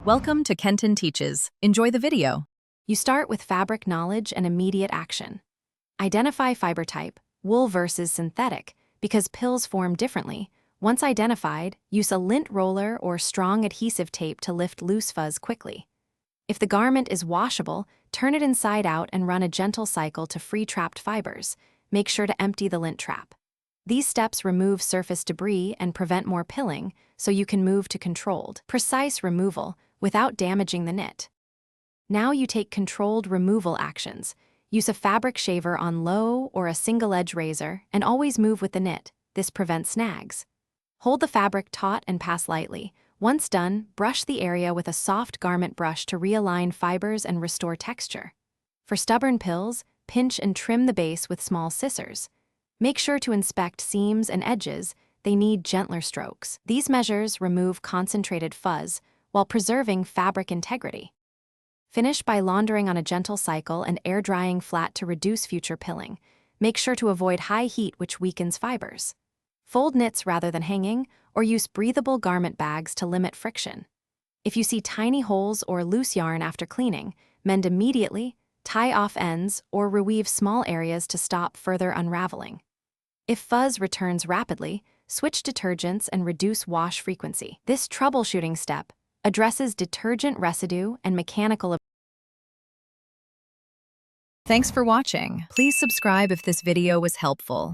Welcome to Kenton Teaches. Enjoy the video. You start with fabric knowledge and immediate action. Identify fiber type, wool versus synthetic, because pills form differently. Once identified, use a lint roller or strong adhesive tape to lift loose fuzz quickly. If the garment is washable, turn it inside out and run a gentle cycle to free trapped fibers. Make sure to empty the lint trap. These steps remove surface debris and prevent more pilling, so you can move to controlled, precise removal without damaging the knit. Now you take controlled removal actions. Use a fabric shaver on low or a single-edge razor and always move with the knit. This prevents snags. Hold the fabric taut and pass lightly. Once done, brush the area with a soft garment brush to realign fibers and restore texture. For stubborn pills, pinch and trim the base with small scissors. Make sure to inspect seams and edges. They need gentler strokes. These measures remove concentrated fuzz while preserving fabric integrity. Finish by laundering on a gentle cycle and air drying flat to reduce future pilling. Make sure to avoid high heat, which weakens fibers. Fold knits rather than hanging, or use breathable garment bags to limit friction. If you see tiny holes or loose yarn after cleaning, mend immediately, tie off ends, or reweave small areas to stop further unraveling. If fuzz returns rapidly, switch detergents and reduce wash frequency. This troubleshooting step addresses detergent residue and mechanical. Thanks for watching. Please subscribe if this video was helpful.